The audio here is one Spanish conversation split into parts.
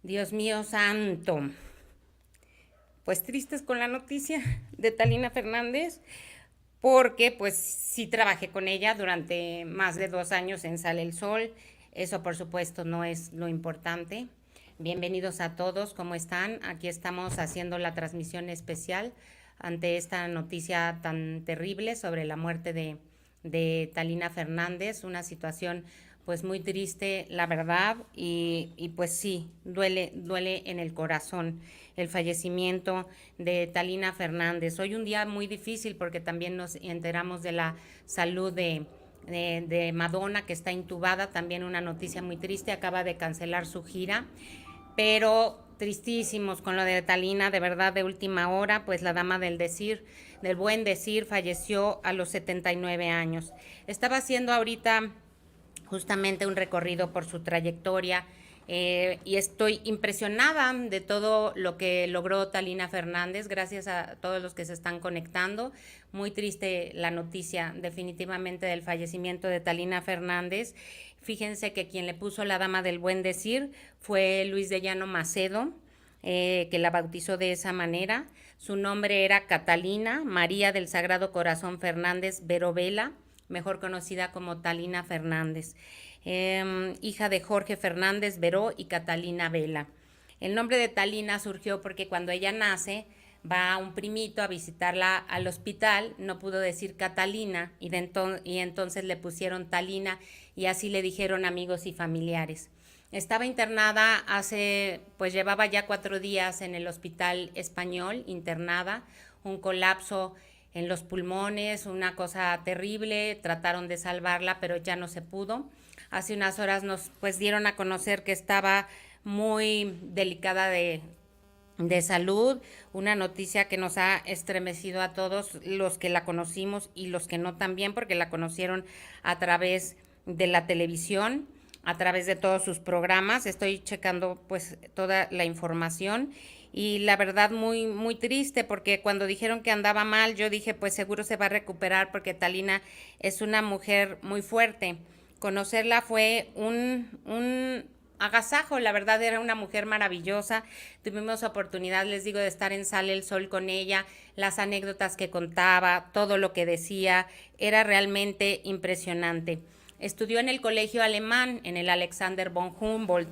Dios mío santo. Pues tristes con la noticia de Talina Fernández, porque pues sí trabajé con ella durante más de 2 años en Sale el Sol. Eso por supuesto no es lo importante. Bienvenidos a todos, ¿cómo están? Aquí estamos haciendo la transmisión especial ante esta noticia tan terrible sobre la muerte de Talina Fernández, una situación pues muy triste, la verdad, y pues sí, duele en el corazón el fallecimiento de Talina Fernández. Hoy un día muy difícil porque también nos enteramos de la salud de Madonna, que está intubada, también una noticia muy triste, acaba de cancelar su gira, pero tristísimos con lo de Talina, de verdad, de última hora, pues la dama del buen decir, falleció a los 79 años. Estaba haciendo ahorita justamente un recorrido por su trayectoria, y estoy impresionada de todo lo que logró Talina Fernández, gracias a todos los que se están conectando. Muy triste la noticia definitivamente del fallecimiento de Talina Fernández. Fíjense que quien le puso la dama del buen decir fue Luis de Llano Macedo, que la bautizó de esa manera. Su nombre era Catalina María del Sagrado Corazón Fernández Verovela, mejor conocida como Talina Fernández, hija de Jorge Fernández Veró y Catalina Vela. El nombre de Talina surgió porque cuando ella nace, va un primito a visitarla al hospital, no pudo decir Catalina y entonces le pusieron Talina y así le dijeron amigos y familiares. Estaba internada pues llevaba ya 4 días en el hospital español, internada, un colapso en los pulmones, una cosa terrible, trataron de salvarla, pero ya no se pudo. Hace unas horas nos pues dieron a conocer que estaba muy delicada de salud, una noticia que nos ha estremecido a todos los que la conocimos y los que no también, porque la conocieron a través de la televisión, a través de todos sus programas. Estoy checando pues toda la información y la verdad muy triste, porque cuando dijeron que andaba mal yo dije pues seguro se va a recuperar porque Talina es una mujer muy fuerte. Conocerla fue un agasajo, la verdad era una mujer maravillosa. Tuvimos oportunidad, les digo, de estar en Sale el Sol con ella, las anécdotas que contaba, todo lo que decía, era realmente impresionante. Estudió en el colegio alemán, en el Alexander von Humboldt.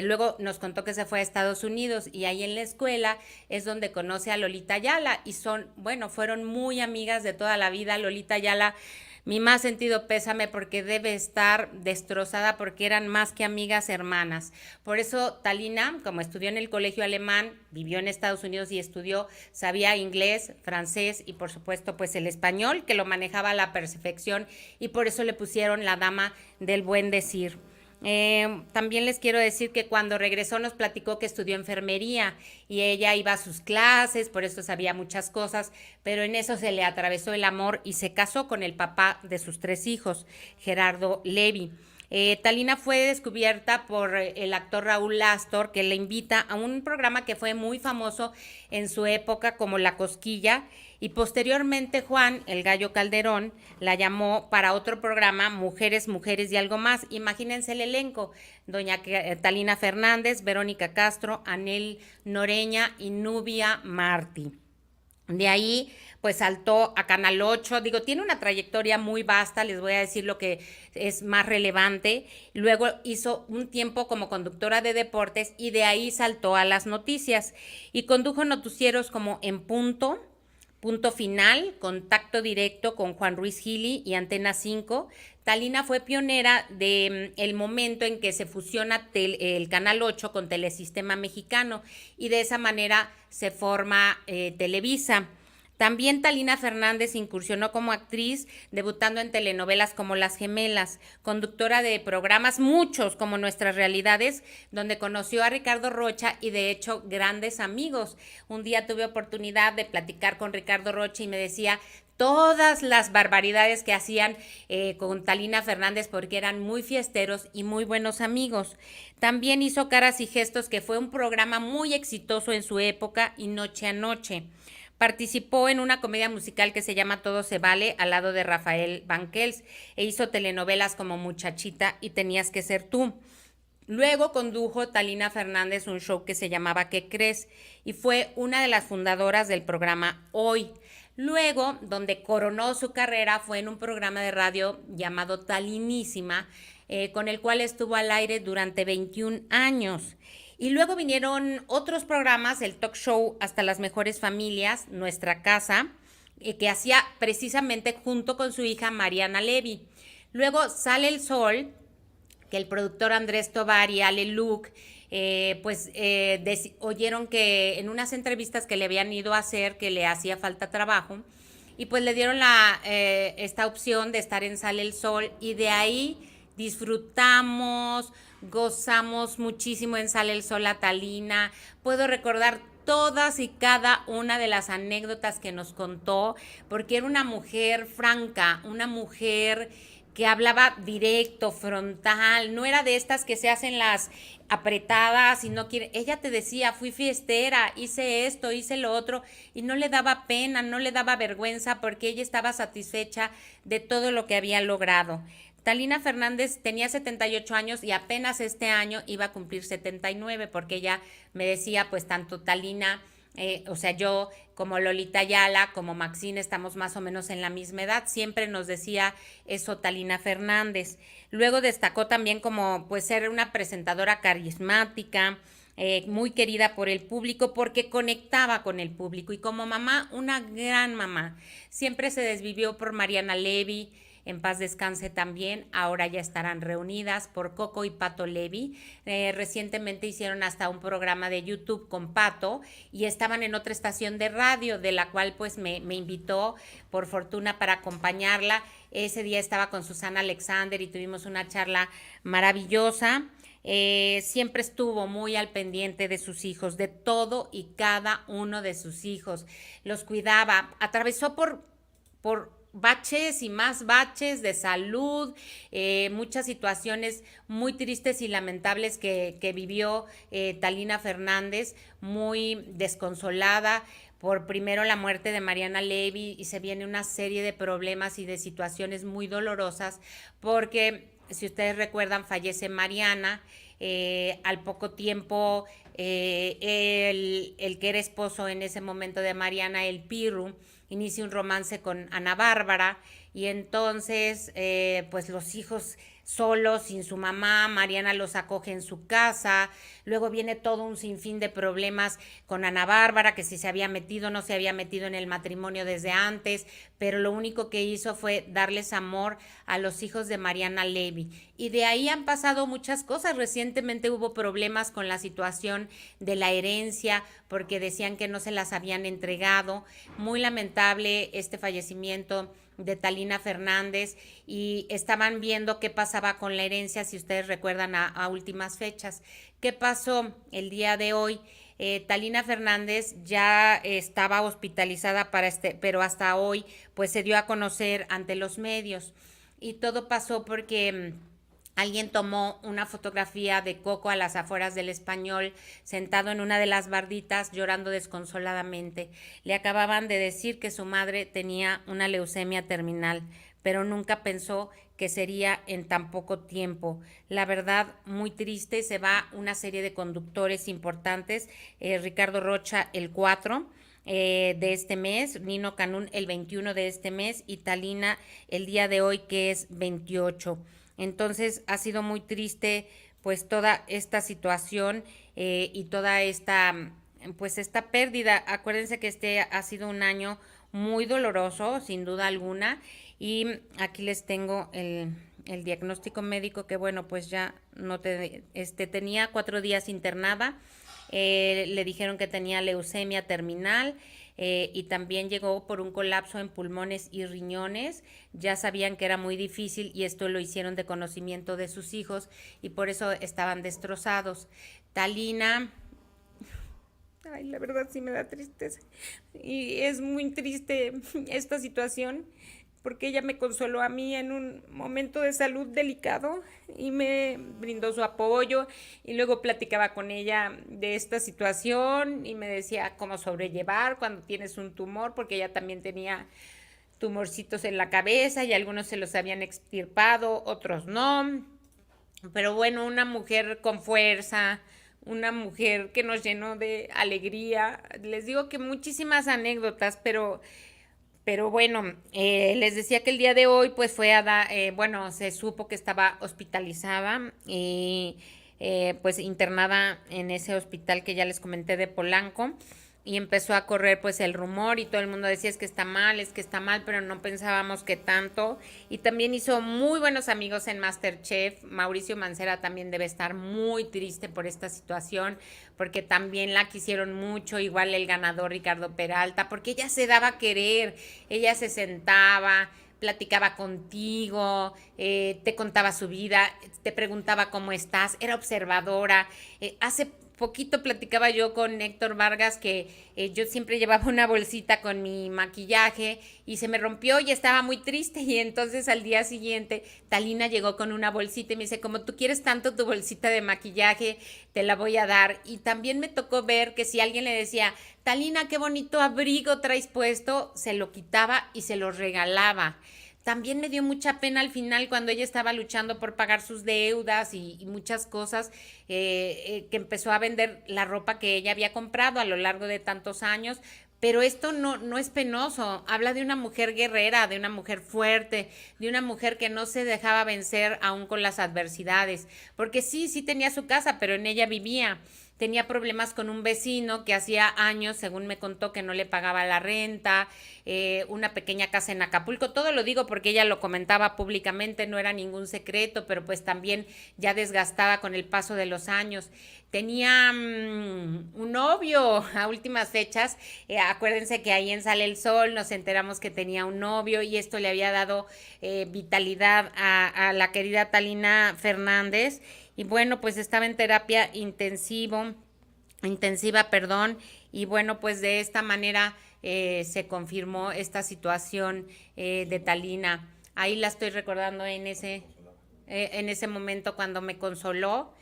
Luego nos contó que se fue a Estados Unidos y ahí en la escuela es donde conoce a Lolita Ayala y fueron muy amigas de toda la vida. Lolita Ayala, mi más sentido pésame porque debe estar destrozada porque eran más que amigas, hermanas. Por eso Talina, como estudió en el colegio alemán, vivió en Estados Unidos y estudió, sabía inglés, francés y por supuesto pues el español, que lo manejaba a la perfección, y por eso le pusieron la dama del buen decir. También les quiero decir que cuando regresó nos platicó que estudió enfermería y ella iba a sus clases, por eso sabía muchas cosas, pero en eso se le atravesó el amor y se casó con el papá de sus 3 hijos, Gerardo Levi. Talina fue descubierta por el actor Raúl Astor, que le invita a un programa que fue muy famoso en su época como La Cosquilla, y posteriormente Juan, el Gallo Calderón, la llamó para otro programa, Mujeres, Mujeres y algo más. Imagínense el elenco: doña Talina Fernández, Verónica Castro, Anel Noreña y Nubia Martí. De ahí, pues saltó a Canal 8. Digo, tiene una trayectoria muy vasta, les voy a decir lo que es más relevante. Luego hizo un tiempo como conductora de deportes y de ahí saltó a las noticias. Y condujo noticieros como En Punto, Punto Final, Contacto Directo con Juan Ruiz Gili y Antena 5. Talina fue pionera de el momento en que se fusiona el Canal 8 con Telesistema Mexicano y de esa manera se forma Televisa. También Talina Fernández incursionó como actriz, debutando en telenovelas como Las Gemelas, conductora de programas muchos como Nuestras Realidades, donde conoció a Ricardo Rocha y de hecho grandes amigos. Un día tuve oportunidad de platicar con Ricardo Rocha y me decía todas las barbaridades que hacían con Talina Fernández porque eran muy fiesteros y muy buenos amigos. También hizo Caras y Gestos, que fue un programa muy exitoso en su época, y Noche a Noche. Participó en una comedia musical que se llama Todo se vale al lado de Rafael Banquels e hizo telenovelas como Muchachita y Tenías que ser tú. Luego condujo Talina Fernández un show que se llamaba ¿Qué crees? Y fue una de las fundadoras del programa Hoy. Luego, donde coronó su carrera, fue en un programa de radio llamado Talinísima, con el cual estuvo al aire durante 21 años. Y luego vinieron otros programas, el talk show Hasta las Mejores Familias, Nuestra Casa, que hacía precisamente junto con su hija Mariana Levy. Luego Sale el Sol, que el productor Andrés Tovar y Ale Luke oyeron que en unas entrevistas que le habían ido a hacer que le hacía falta trabajo y pues le dieron esta opción de estar en Sale el Sol y de ahí disfrutamos, gozamos muchísimo en Sale el Sol a Talina. Puedo recordar todas y cada una de las anécdotas que nos contó, porque era una mujer franca, una mujer que hablaba directo, frontal, no era de estas que se hacen las apretadas y no quiere. Ella te decía, fui fiestera, hice esto, hice lo otro, y no le daba pena, no le daba vergüenza, porque ella estaba satisfecha de todo lo que había logrado. Talina Fernández tenía 78 años y apenas este año iba a cumplir 79, porque ella me decía, pues tanto Talina, yo como Lolita Ayala, como Maxine, estamos más o menos en la misma edad, siempre nos decía eso Talina Fernández. Luego destacó también como pues ser una presentadora carismática, muy querida por el público porque conectaba con el público, y como mamá, una gran mamá. Siempre se desvivió por Mariana Levy, en paz descanse también, ahora ya estarán reunidas, por Coco y Pato Levy. Recientemente hicieron hasta un programa de YouTube con Pato y estaban en otra estación de radio, de la cual pues me invitó por fortuna para acompañarla. Ese día estaba con Susana Alexander y tuvimos una charla maravillosa. Siempre estuvo muy al pendiente de sus hijos, de todo y cada uno de sus hijos. Los cuidaba, atravesó por baches y más baches de salud, muchas situaciones muy tristes y lamentables que vivió Talina Fernández, muy desconsolada por primero la muerte de Mariana Levy, y se viene una serie de problemas y de situaciones muy dolorosas porque, si ustedes recuerdan, fallece Mariana, al poco tiempo el que era esposo en ese momento de Mariana, el Pirru, inicia un romance con Ana Bárbara, y entonces pues los hijos solos, sin su mamá, Mariana los acoge en su casa. Luego viene todo un sinfín de problemas con Ana Bárbara, que si se había metido, no se había metido en el matrimonio desde antes, pero lo único que hizo fue darles amor a los hijos de Mariana Levy. Y de ahí han pasado muchas cosas. Recientemente hubo problemas con la situación de la herencia, porque decían que no se las habían entregado. Muy lamentable este fallecimiento de Talina Fernández, y estaban viendo qué pasaba con la herencia, si ustedes recuerdan a últimas fechas. ¿Qué pasó el día de hoy? Talina Fernández ya estaba hospitalizada pero hasta hoy pues se dio a conocer ante los medios, y todo pasó porque alguien tomó una fotografía de Coco a las afueras del Español, sentado en una de las barditas, llorando desconsoladamente. Le acababan de decir que su madre tenía una leucemia terminal, pero nunca pensó que sería en tan poco tiempo. La verdad, muy triste. Se va una serie de conductores importantes, Ricardo Rocha el 4 de este mes, Nino Canún el 21 de este mes, y Talina el día de hoy, que es 28. Entonces ha sido muy triste pues toda esta situación, y toda esta pues esta pérdida. Acuérdense que este ha sido un año muy doloroso, sin duda alguna, y aquí les tengo el diagnóstico médico, que bueno, pues ya no tenía 4 días internada. Le dijeron que tenía leucemia terminal, y también llegó por un colapso en pulmones y riñones. Ya sabían que era muy difícil, y esto lo hicieron de conocimiento de sus hijos, y por eso estaban destrozados. Talina, ay, la verdad sí me da tristeza, y es muy triste esta situación, porque ella me consoló a mí en un momento de salud delicado y me brindó su apoyo, y luego platicaba con ella de esta situación y me decía cómo sobrellevar cuando tienes un tumor, porque ella también tenía tumorcitos en la cabeza y algunos se los habían extirpado, otros no. Pero bueno, una mujer con fuerza, una mujer que nos llenó de alegría. Les digo que muchísimas anécdotas, pero bueno, les decía que el día de hoy pues fue bueno, se supo que estaba hospitalizada y pues internada en ese hospital que ya les comenté de Polanco, y empezó a correr pues el rumor y todo el mundo decía es que está mal, pero no pensábamos que tanto. Y también hizo muy buenos amigos en MasterChef. Mauricio Mancera también debe estar muy triste por esta situación, porque también la quisieron mucho, igual el ganador Ricardo Peralta, porque ella se daba a querer, ella se sentaba, platicaba contigo, te contaba su vida, te preguntaba cómo estás, era observadora. Hace poquito platicaba yo con Héctor Vargas que yo siempre llevaba una bolsita con mi maquillaje y se me rompió y estaba muy triste, y entonces al día siguiente Talina llegó con una bolsita y me dice, como tú quieres tanto tu bolsita de maquillaje, te la voy a dar. Y también me tocó ver que si alguien le decía, Talina, qué bonito abrigo traes puesto, se lo quitaba y se lo regalaba. También me dio mucha pena al final cuando ella estaba luchando por pagar sus deudas y muchas cosas, que empezó a vender la ropa que ella había comprado a lo largo de tantos años. Pero esto no es penoso, habla de una mujer guerrera, de una mujer fuerte, de una mujer que no se dejaba vencer aún con las adversidades, porque sí tenía su casa, pero en ella vivía. Tenía problemas con un vecino que hacía años, según me contó, que no le pagaba la renta, una pequeña casa en Acapulco. Todo lo digo porque ella lo comentaba públicamente, no era ningún secreto, pero pues también ya desgastada con el paso de los años. Tenía un novio a últimas fechas. Acuérdense que ahí en Sale el Sol nos enteramos que tenía un novio, y esto le había dado vitalidad a la querida Talina Fernández. Y bueno, pues estaba en terapia intensiva, perdón, y bueno, pues de esta manera se confirmó esta situación de Talina. Ahí la estoy recordando en ese momento cuando me consoló.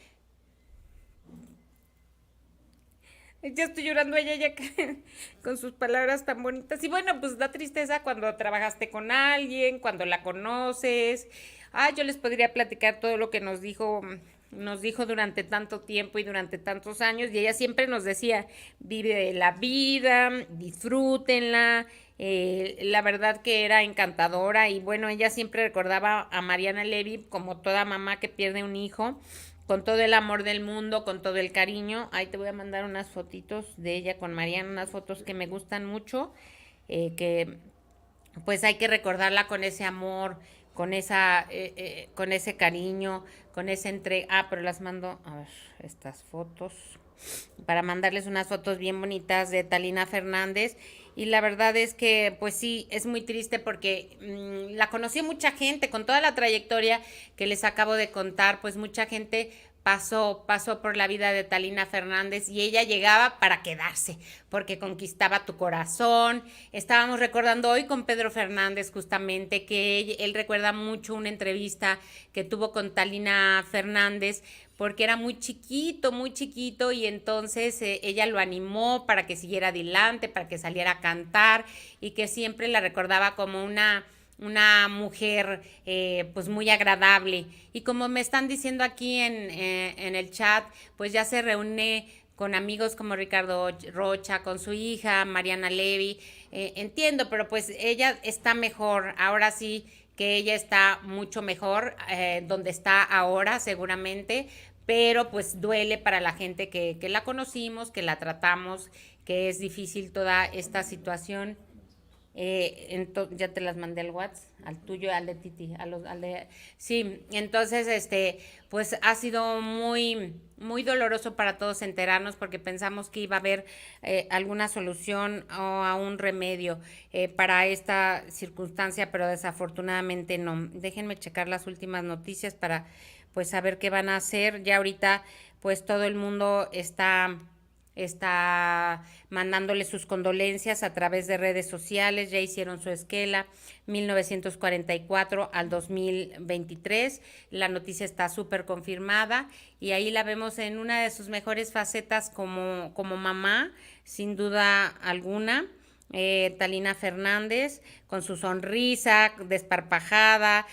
Ya estoy llorando ella ya con sus palabras tan bonitas. Y bueno, pues da tristeza cuando trabajaste con alguien, cuando la conoces. Yo les podría platicar todo lo que nos dijo durante tanto tiempo y durante tantos años. Y ella siempre nos decía, vive la vida, disfrútenla. La verdad que era encantadora. Y bueno, ella siempre recordaba a Mariana Levy como toda mamá que pierde un hijo, con todo el amor del mundo, con todo el cariño. Ahí te voy a mandar unas fotitos de ella con Mariana, unas fotos que me gustan mucho, que pues hay que recordarla con ese amor, con ese cariño, con ese entre. Pero las mando, a ver, estas fotos, para mandarles unas fotos bien bonitas de Talina Fernández. Y la verdad es que, pues sí, es muy triste porque la conoció mucha gente con toda la trayectoria que les acabo de contar. Pues mucha gente pasó por la vida de Talina Fernández, y ella llegaba para quedarse, porque conquistaba tu corazón. Estábamos recordando hoy con Pedro Fernández justamente que él recuerda mucho una entrevista que tuvo con Talina Fernández, porque era muy chiquito, y entonces ella lo animó para que siguiera adelante, para que saliera a cantar, y que siempre la recordaba como una mujer pues muy agradable. Y como me están diciendo aquí en el chat, pues ya se reúne con amigos como Ricardo Rocha, con su hija Mariana Levy. Entiendo, pero pues ella está mejor, ahora sí que ella está mucho mejor donde está ahora seguramente, pero pues duele para la gente que la conocimos, que la tratamos, que es difícil toda esta situación. Ya te las mandé al WhatsApp, al tuyo, al de Titi, al de... Sí, entonces, pues ha sido muy doloroso para todos enterarnos, porque pensamos que iba a haber alguna solución o a un remedio para esta circunstancia, pero desafortunadamente no. Déjenme checar las últimas noticias para pues saber qué van a hacer. Ya ahorita pues todo el mundo está mandándole sus condolencias a través de redes sociales. Ya hicieron su esquela 1944 al 2023. La noticia está súper confirmada, y ahí la vemos en una de sus mejores facetas como mamá, sin duda alguna. Talina Fernández, con su sonrisa desparpajada,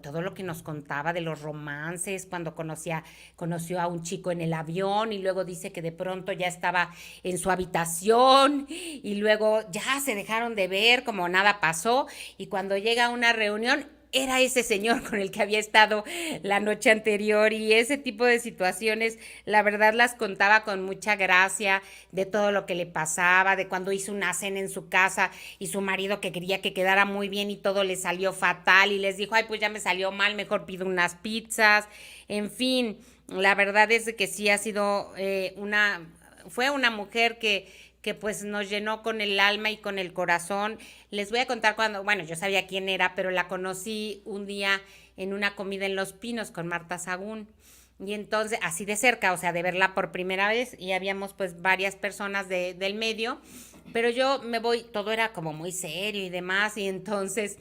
todo lo que nos contaba de los romances, cuando conoció a un chico en el avión y luego dice que de pronto ya estaba en su habitación y luego ya se dejaron de ver como nada pasó y cuando llega a una reunión era ese señor con el que había estado la noche anterior y ese tipo de situaciones, la verdad las contaba con mucha gracia de todo lo que le pasaba, de cuando hizo una cena en su casa y su marido que quería que quedara muy bien y todo le salió fatal y les dijo, ay, pues ya me salió mal, mejor pido unas pizzas, en fin, la verdad es que sí ha sido fue una mujer que pues nos llenó con el alma y con el corazón. Les voy a contar cuando, bueno, yo sabía quién era, pero la conocí un día en una comida en Los Pinos con Marta Sagún. Y entonces, así de cerca, o sea, de verla por primera vez, y habíamos pues varias personas del medio, pero yo me voy, todo era como muy serio y demás, y entonces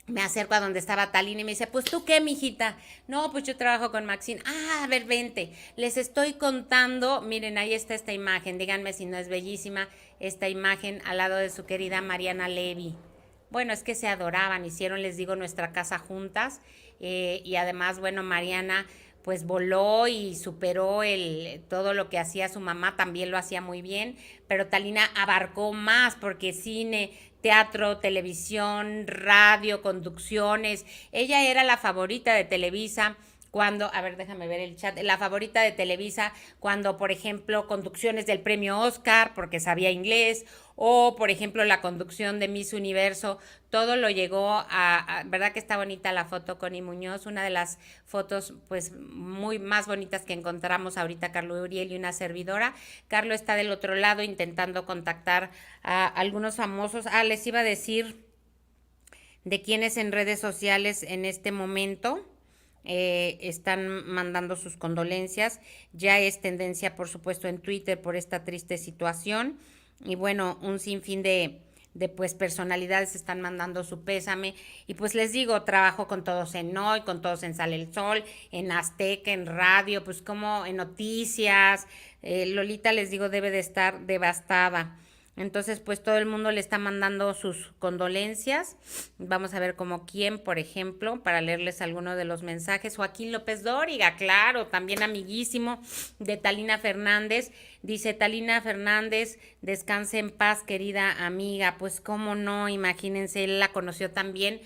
me acerco a donde estaba Talina y me dice, pues tú qué, mijita. No, pues yo trabajo con Maxine. Ah, a ver, vente. Les estoy contando, miren, ahí está esta imagen, díganme si no es bellísima esta imagen al lado de su querida Mariana Levy. Bueno, es que se adoraban, hicieron, les digo, nuestra casa juntas y además, bueno, Mariana pues voló y superó todo lo que hacía su mamá, también lo hacía muy bien, pero Talina abarcó más porque cine, teatro, televisión, radio, conducciones, ella era la favorita de Televisa, cuando, a ver, déjame ver el chat, la favorita de Televisa, cuando, por ejemplo, conducciones del premio Oscar, porque sabía inglés, o, por ejemplo, la conducción de Miss Universo, todo lo llegó ¿verdad que está bonita la foto, Connie Muñoz? Una de las fotos, pues, muy más bonitas que encontramos ahorita, Carlos Uriel y una servidora. Carlos está del otro lado intentando contactar a algunos famosos. Ah, les iba a decir de quiénes en redes sociales en este momento están mandando sus condolencias. Ya es tendencia, por supuesto, en Twitter por esta triste situación. Y bueno, un sinfín de pues personalidades están mandando su pésame y pues les digo, trabajo con todos en Hoy, con todos en Sale el Sol, en Azteca, en radio, pues como en noticias, Lolita les digo debe de estar devastada. Entonces, pues todo el mundo le está mandando sus condolencias. Vamos a ver como quién, por ejemplo, para leerles alguno de los mensajes. Joaquín López Dóriga, claro, también amiguísimo de Talina Fernández. Dice Talina Fernández, descanse en paz, querida amiga. Pues cómo no, imagínense, él la conoció también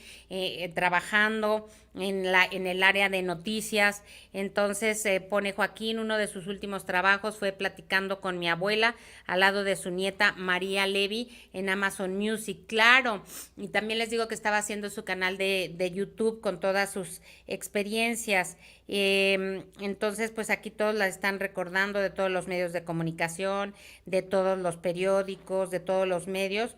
trabajando en el área de noticias. Entonces pone Joaquín, uno de sus últimos trabajos fue platicando con mi abuela al lado de su nieta María Levy en Amazon Music, claro. Y también les digo que estaba haciendo su canal de YouTube con todas sus experiencias. Entonces, pues aquí todos la están recordando de todos los medios de comunicación, de todos los periódicos, de todos los medios,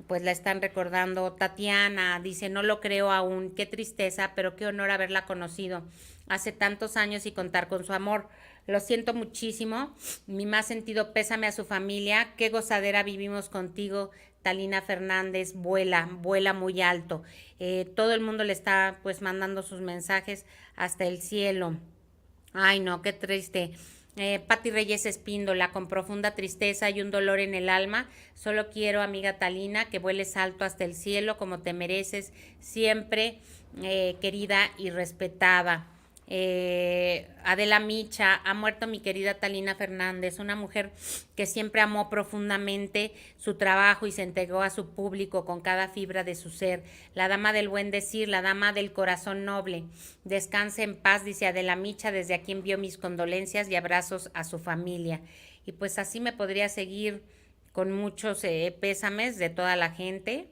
pues la están recordando. Tatiana dice, no lo creo aún, qué tristeza, pero qué honor haberla conocido hace tantos años y contar con su amor. Lo siento muchísimo, mi más sentido pésame a su familia, qué gozadera vivimos contigo, Talina Fernández, vuela, vuela muy alto. Todo el mundo le está pues mandando sus mensajes hasta el cielo. Ay, no, qué triste. Pati Reyes Espíndola, con profunda tristeza y un dolor en el alma, solo quiero, amiga Talina, que vueles alto hasta el cielo como te mereces, siempre querida y respetada. Adela Micha, ha muerto mi querida Talina Fernández, una mujer que siempre amó profundamente su trabajo y se entregó a su público con cada fibra de su ser, la dama del buen decir, la dama del corazón noble. Descanse en paz, dice Adela Micha, desde aquí envío mis condolencias y abrazos a su familia. Y pues así me podría seguir con muchos pésames de toda la gente.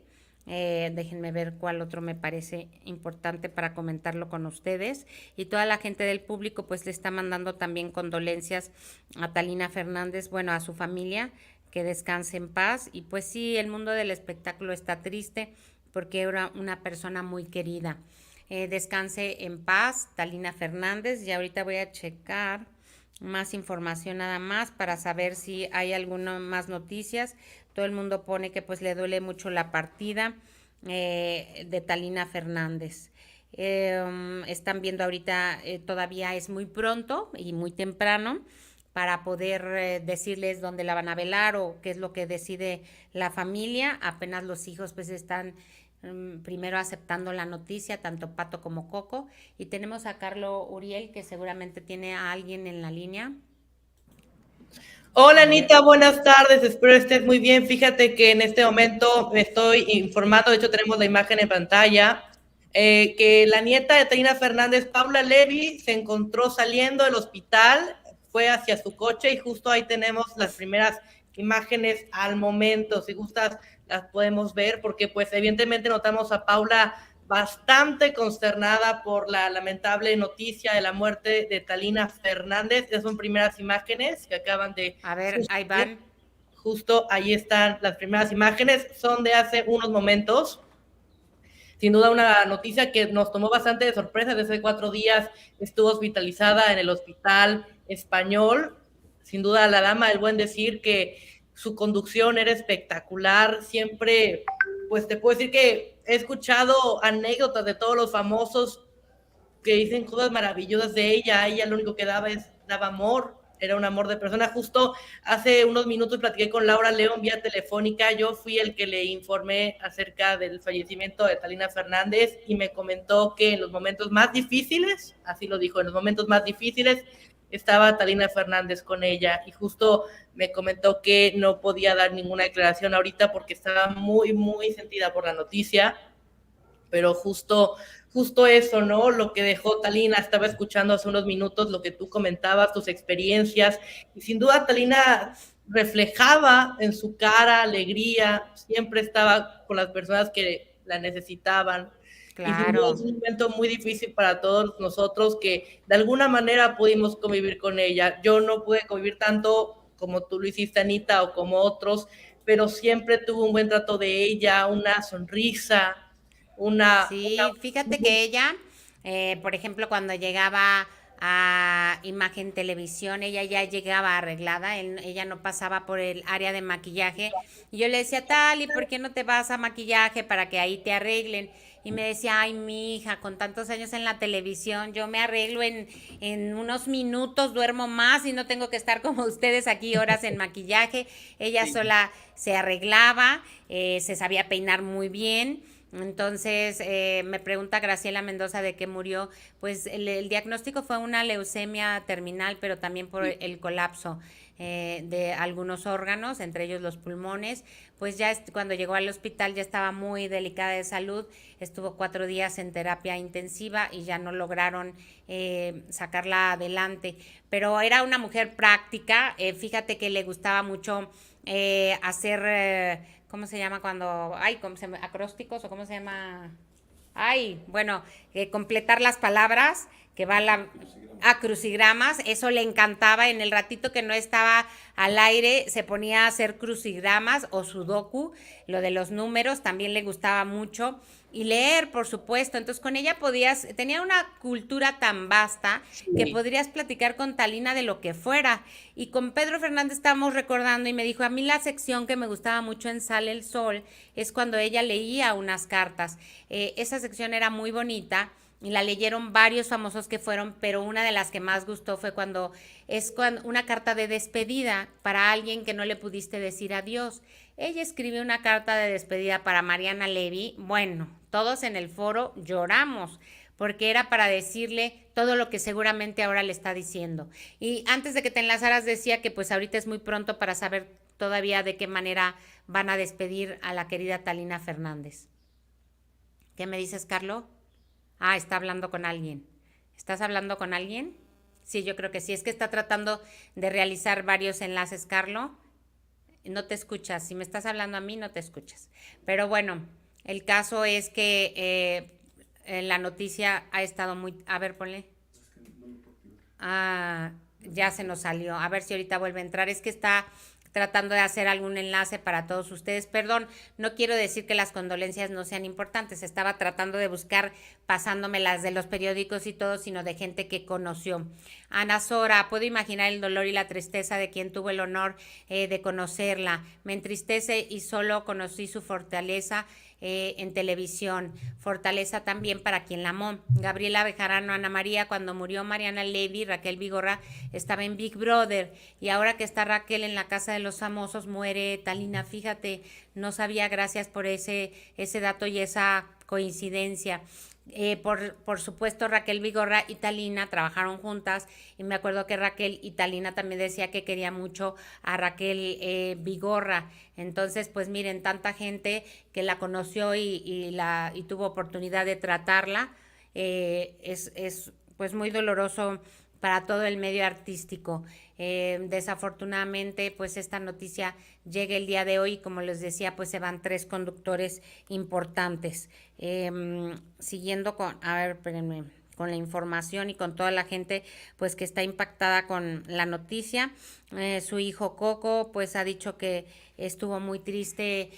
Déjenme ver cuál otro me parece importante para comentarlo con ustedes. Y toda la gente del público pues le está mandando también condolencias a Talina Fernández, bueno, a su familia, que descanse en paz. Y pues sí, el mundo del espectáculo está triste porque era una persona muy querida. Descanse en paz, Talina Fernández. Y ahorita voy a checar más información nada más para saber si hay alguna más noticias. Todo el mundo pone que pues le duele mucho la partida de Talina Fernández. Están viendo ahorita, todavía es muy pronto y muy temprano para poder decirles dónde la van a velar o qué es lo que decide la familia. Apenas los hijos pues están primero aceptando la noticia, tanto Pato como Coco. Y tenemos a Carlo Uriel, que seguramente tiene a alguien en la línea. Hola Anita, buenas tardes, espero estés muy bien. Fíjate que en este momento me estoy informando, de hecho tenemos la imagen en pantalla, que la nieta de Talina Fernández, Paula Levy, se encontró saliendo del hospital, fue hacia su coche y justo ahí tenemos las primeras imágenes al momento. Si gustas, las podemos ver porque pues evidentemente notamos a Paula bastante consternada por la lamentable noticia de la muerte de Talina Fernández. Esas son primeras imágenes que acaban de... A ver, ahí van. Justo ahí están las primeras imágenes, son de hace unos momentos. Sin duda una noticia que nos tomó bastante de sorpresa. Desde hace 4 días estuvo hospitalizada en el Hospital Español. Sin duda la dama del buen decir que su conducción era espectacular. Siempre, pues te puedo decir que he escuchado anécdotas de todos los famosos que dicen cosas maravillosas de ella. Ella lo único que daba amor, era un amor de persona. Justo hace unos minutos platiqué con Laura León vía telefónica. Yo fui el que le informé acerca del fallecimiento de Talina Fernández y me comentó que en los momentos más difíciles, así lo dijo, en los momentos más difíciles estaba Talina Fernández con ella, y justo me comentó que no podía dar ninguna declaración ahorita porque estaba muy, muy sentida por la noticia, pero justo eso, ¿no? Lo que dejó Talina, estaba escuchando hace unos minutos lo que tú comentabas, tus experiencias, y sin duda Talina reflejaba en su cara alegría, siempre estaba con las personas que la necesitaban. Y sin duda es Claro. un momento muy difícil para todos nosotros que de alguna manera pudimos convivir con ella. Yo no pude convivir tanto como tú lo hiciste, Anita, o como otros, pero siempre tuve un buen trato de ella, una sonrisa, Sí, fíjate que ella, por ejemplo, cuando llegaba a Imagen Televisión, ella ya llegaba arreglada, ella no pasaba por el área de maquillaje. Y yo le decía, Tal, ¿y por qué no te vas a maquillaje para que ahí te arreglen? Y me decía, ay, mi hija, con tantos años en la televisión, yo me arreglo en unos minutos, duermo más y no tengo que estar como ustedes aquí horas en maquillaje. Ella sola se arreglaba, se sabía peinar muy bien. Entonces, me pregunta Graciela Mendoza de qué murió. Pues el diagnóstico fue una leucemia terminal, pero también por el colapso de algunos órganos, entre ellos los pulmones. Pues ya cuando llegó al hospital ya estaba muy delicada de salud, estuvo 4 días en terapia intensiva y ya no lograron sacarla adelante. Pero era una mujer práctica, fíjate que le gustaba mucho hacer... ¿cómo se llama cuando, ay, cómo se llama, acrósticos o cómo se llama? Ay, bueno, completar las palabras, que va a crucigramas, eso le encantaba. En el ratito que no estaba al aire, se ponía a hacer crucigramas o sudoku, lo de los números también le gustaba mucho. Y leer, por supuesto. Entonces con ella tenía una cultura tan vasta que podrías platicar con Talina de lo que fuera. Y con Pedro Fernández estábamos recordando y me dijo, a mí la sección que me gustaba mucho en Sale el Sol es cuando ella leía unas cartas. Esa sección era muy bonita y la leyeron varios famosos que fueron, pero una de las que más gustó fue cuando una carta de despedida para alguien que no le pudiste decir adiós. Ella escribió una carta de despedida para Mariana Levy. Bueno, todos en el foro lloramos porque era para decirle todo lo que seguramente ahora le está diciendo. Y antes de que te enlazaras decía que pues ahorita es muy pronto para saber todavía de qué manera van a despedir a la querida Talina Fernández. ¿Qué me dices, Carlos? Ah, está hablando con alguien. ¿Estás hablando con alguien? Sí, yo creo que sí. Es que está tratando de realizar varios enlaces, Carlos. No te escuchas. Si me estás hablando a mí, no te escuchas. Pero bueno, el caso es que la noticia ha estado muy... A ver, ponle. Ah, ya se nos salió. A ver si ahorita vuelve a entrar. Es que está tratando de hacer algún enlace para todos ustedes. Perdón, no quiero decir que las condolencias no sean importantes. Estaba tratando de buscar, pasándome las de los periódicos y todo, sino de gente que conoció. Ana Sora, puedo imaginar el dolor y la tristeza de quien tuvo el honor de conocerla. Me entristece y solo conocí su fortaleza en televisión. Fortaleza también para quien la amó. Gabriela Bejarano, Ana María, cuando murió Mariana Levy, Raquel Vigorra estaba en Big Brother, y ahora que está Raquel en la Casa de los Famosos, muere Talina. Fíjate, no sabía, gracias por ese dato y esa coincidencia. Por supuesto, Raquel Vigorra y Talina trabajaron juntas, y me acuerdo que Raquel y Talina también decía que quería mucho a Raquel Vigorra. Entonces, pues miren, tanta gente que la conoció y tuvo oportunidad de tratarla, es pues muy doloroso para todo el medio artístico. Desafortunadamente, pues esta noticia llega el día de hoy, y como les decía, pues se van 3 conductores importantes. Siguiendo a ver, espérenme, con la información y con toda la gente pues que está impactada con la noticia. Su hijo Coco pues ha dicho que estuvo muy triste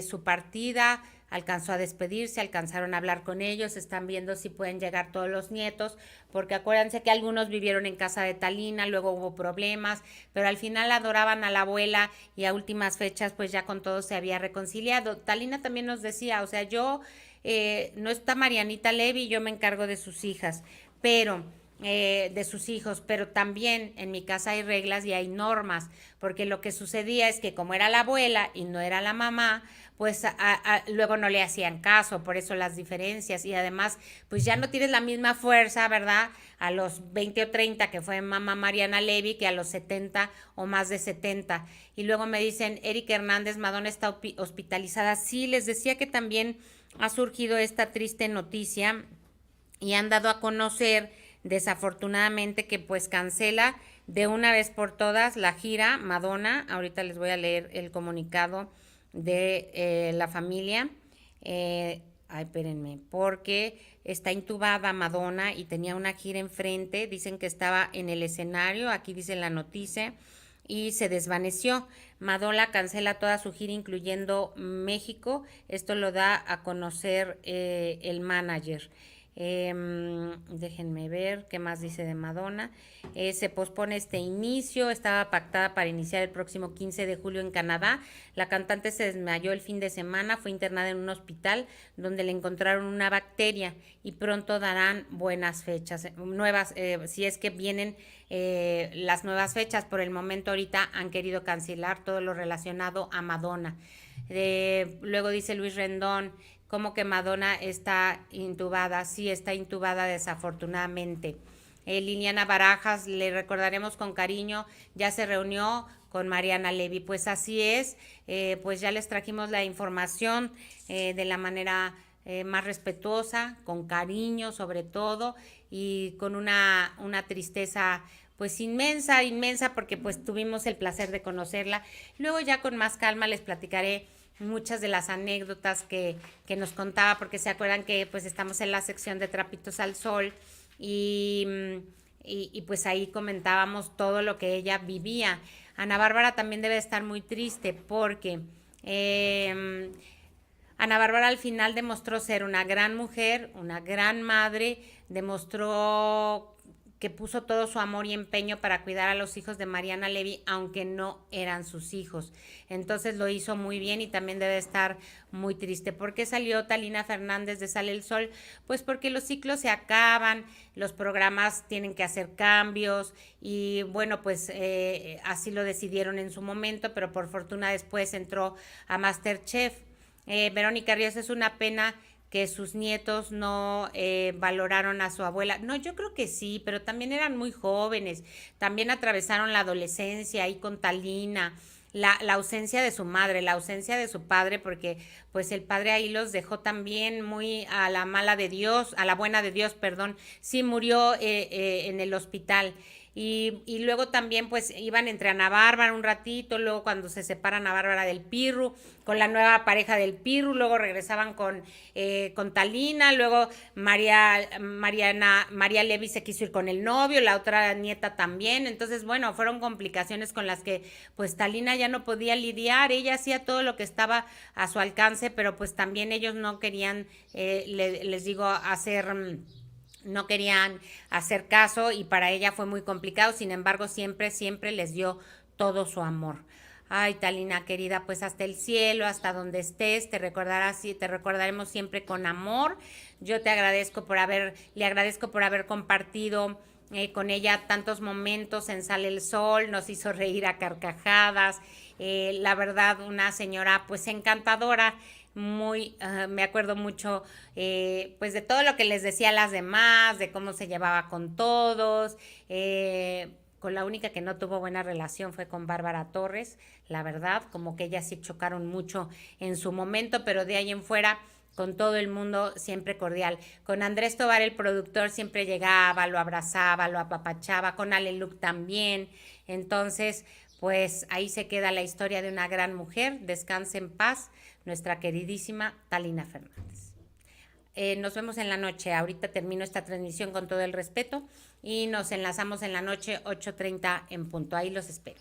su partida, alcanzó a despedirse, alcanzaron a hablar con ellos, están viendo si pueden llegar todos los nietos, porque acuérdense que algunos vivieron en casa de Talina, luego hubo problemas, pero al final adoraban a la abuela, y a últimas fechas pues ya con todos se había reconciliado. Talina también nos decía, o sea, no está Marianita Levy, yo me encargo de sus hijas, pero de sus hijos, pero también en mi casa hay reglas y hay normas, porque lo que sucedía es que como era la abuela y no era la mamá, pues luego no le hacían caso, por eso las diferencias, y además pues ya no tienes la misma fuerza, ¿verdad? A los 20 o 30 que fue mamá Mariana Levy, que a los 70 o más de 70. Y luego me dicen, Eric Hernández, Madonna está hospitalizada. Sí, les decía que también ha surgido esta triste noticia y han dado a conocer desafortunadamente que pues cancela de una vez por todas la gira Madonna. Ahorita les voy a leer el comunicado de la familia. Espérenme, porque está intubada Madonna y tenía una gira enfrente. Dicen que estaba en el escenario, aquí dice la noticia, y se desvaneció. Madonna cancela toda su gira, incluyendo México. Esto lo da a conocer el manager. Déjenme ver qué más dice de Madonna. Se pospone este inicio, estaba pactada para iniciar el próximo 15 de julio en Canadá. La cantante se desmayó el fin de semana, fue internada en un hospital donde le encontraron una bacteria, y pronto darán buenas fechas, nuevas, si es que vienen las nuevas fechas. Por el momento ahorita han querido cancelar todo lo relacionado a Madonna. Luego dice Luis Rendón, ¿cómo que Madonna está intubada? Sí, está intubada desafortunadamente. Liliana Barajas, le recordaremos con cariño, ya se reunió con Mariana Levy. Pues así es, pues ya les trajimos la información de la manera más respetuosa, con cariño sobre todo, y con una tristeza pues inmensa, porque pues tuvimos el placer de conocerla. Luego ya con más calma les platicaré muchas de las anécdotas que nos contaba, porque se acuerdan que pues estamos en la sección de Trapitos al Sol, y pues ahí comentábamos todo lo que ella vivía. Ana Bárbara también debe estar muy triste porque Ana Bárbara al final demostró ser una gran mujer, una gran madre, demostró que puso todo su amor y empeño para cuidar a los hijos de Mariana Levy, aunque no eran sus hijos. Entonces lo hizo muy bien, y también debe estar muy triste. ¿Por qué salió Talina Fernández de Sale el Sol? Pues porque los ciclos se acaban, los programas tienen que hacer cambios, y bueno, pues así lo decidieron en su momento, pero por fortuna después entró a MasterChef. Verónica Ríos, es una pena que sus nietos no valoraron a su abuela. No, yo creo que sí, pero también eran muy jóvenes, también atravesaron la adolescencia ahí con Talina, la ausencia de su madre, la ausencia de su padre, porque pues el padre ahí los dejó también muy a la mala de Dios, a la buena de Dios, perdón. Sí, murió en el hospital. Y luego también pues iban entre Ana Bárbara un ratito, luego cuando se separa Ana Bárbara del Pirru, con la nueva pareja del Pirru, luego regresaban con Talina, luego María Levy se quiso ir con el novio, la otra nieta también. Entonces bueno, fueron complicaciones con las que pues Talina ya no podía lidiar. Ella hacía todo lo que estaba a su alcance, pero pues también ellos no querían, les digo, no querían hacer caso, y para ella fue muy complicado. Sin embargo, siempre les dio todo su amor. Ay, Talina querida, pues hasta el cielo, hasta donde estés, te recordarás y te recordaremos siempre con amor. Yo le agradezco por haber compartido con ella tantos momentos en Sale el Sol, nos hizo reír a carcajadas. La verdad, una señora pues encantadora, muy, me acuerdo mucho pues de todo lo que les decía a las demás, de cómo se llevaba con todos. Con la única que no tuvo buena relación fue con Bárbara Torres, la verdad, como que ellas sí chocaron mucho en su momento, pero de ahí en fuera con todo el mundo siempre cordial. Con Andrés Tobar, el productor, siempre llegaba, lo abrazaba, lo apapachaba, con Ale Luc también. Entonces, pues ahí se queda la historia de una gran mujer. Descanse en paz, nuestra queridísima Talina Fernández. Nos vemos en la noche. Ahorita termino esta transmisión con todo el respeto y nos enlazamos en la noche 8:30 en punto. Ahí los espero.